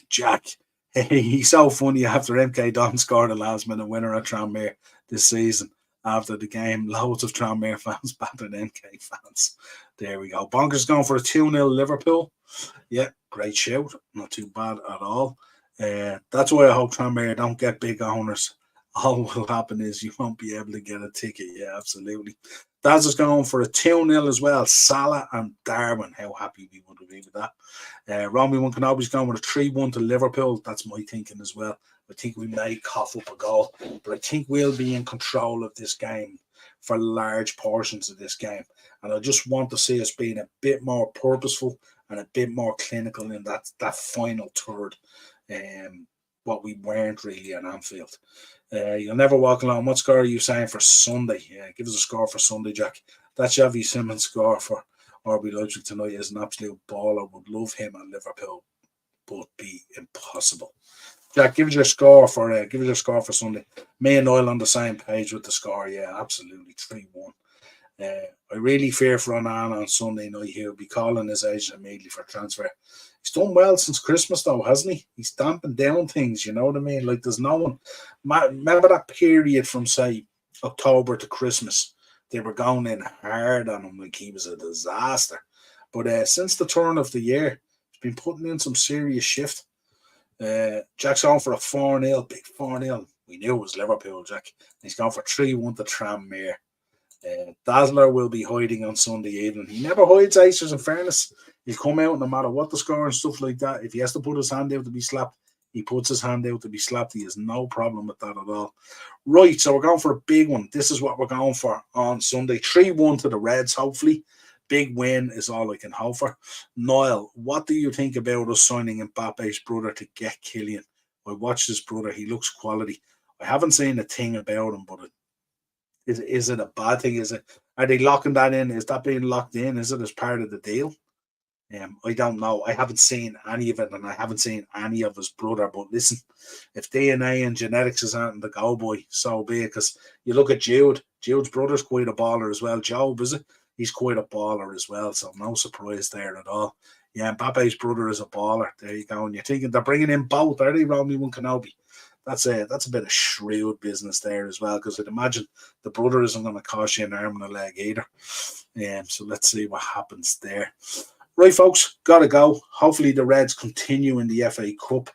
Jack. Hey, he's so funny after MK Don scored a last minute winner at Tranmere this season. After the game, loads of Tranmere fans battered MK fans. There we go. Bonkers going for a 2-0 Liverpool. Yeah, great shout. Not too bad at all. That's why I hope Tranmere don't get big owners. All will happen is you won't be able to get a ticket. Yeah, absolutely. Daz is going for a 2-0 as well. Salah and Darwin. How happy we would be with that. Romy One can always go with a 3-1 to Liverpool. That's my thinking as well. I think we may cough up a goal, but I think we'll be in control of this game for large portions of this game. And I just want to see us being a bit more purposeful and a bit more clinical in that final third. What we weren't really at Anfield. You'll never walk alone. What score are you saying for Sunday? Yeah, give us a score for Sunday, Jack. That Xavi Simons score for RB Leipzig tonight is an absolute baller. Would love him at Liverpool, but be impossible. Jack, give us your score for Sunday. Me and Niall on the same page with the score. Yeah, absolutely 3-1. I really fear for Onana on Sunday night. He'll be calling his agent immediately for transfer. He's done well since Christmas, though, hasn't he? He's damping down things, you know what I mean? Like, there's no one. Remember that period from, say, October to Christmas? They were going in hard on him like he was a disaster. But since the turn of the year, he's been putting in some serious shift. Jack's on for a 4-0, big 4-0. We knew it was Liverpool, Jack. He's gone for 3-1 to Tranmere. Dazzler will be hiding on Sunday evening. He never hides, Acers, in fairness. He'll come out no matter what the score and stuff like that. If he has to put his hand out to be slapped, he puts his hand out to be slapped. He has no problem with that at all. Right, so we're going for a big one. This is what we're going for on Sunday. 3-1 to the Reds, hopefully. Big win is all I can hope for. Niall, what do you think about us signing Mbappe's brother to get Kylian? I watched his brother. He looks quality. I haven't seen a thing about him, but is it a bad thing? Are they locking that in? Is that being locked in? Is it as part of the deal? I don't know. I haven't seen any of it, and I haven't seen any of his brother. But listen, if DNA and genetics is anything to go by, so be it. Because you look at Jude. Jude's brother's quite a baller as well. Job, is it? He's quite a baller as well. So no surprise there at all. Yeah, Mbappe's brother is a baller. There you go. And you're thinking they're bringing in both, are they? Romelu and Kenobi. That's a bit of shrewd business there as well, because I'd imagine the brother isn't going to cost you an arm and a leg either. So let's see what happens there. Right, folks, got to go. Hopefully the Reds continue in the FA Cup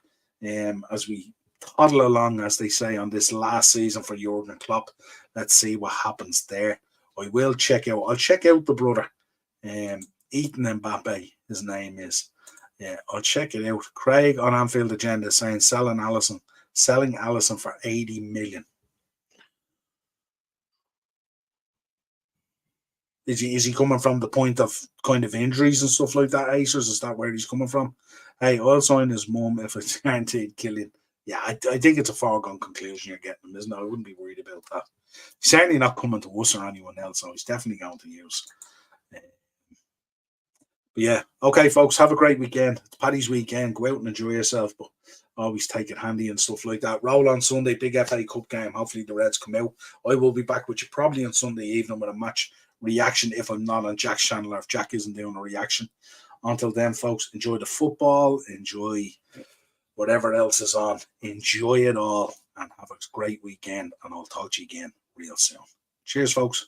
as we toddle along, as they say, on this last season for Jurgen Klopp. Let's see what happens there. I'll check out the brother. Ethan Mbappe, his name is. Yeah, I'll check it out. Craig on Anfield Agenda is saying selling Alisson for 80 million. Is he coming from the point of kind of injuries and stuff like that, Acers? Is that where he's coming from? Hey, I'll sign his mum if it's guaranteed Kylian. Yeah, I think it's a foregone conclusion you're getting him, isn't it? I wouldn't be worried about that. He's certainly not coming to us or anyone else, so he's definitely going to use. But yeah, okay, folks, have a great weekend. It's Paddy's weekend. Go out and enjoy yourself, but always take it handy and stuff like that. Roll on Sunday, big FA Cup game. Hopefully the Reds come out. I will be back with you probably on Sunday evening with a match reaction if I'm not on Jack's channel or if Jack isn't doing a reaction. Until then, folks, enjoy the football, enjoy whatever else is on. Enjoy it all and have a great weekend, and I'll talk to you again real soon. Cheers, folks.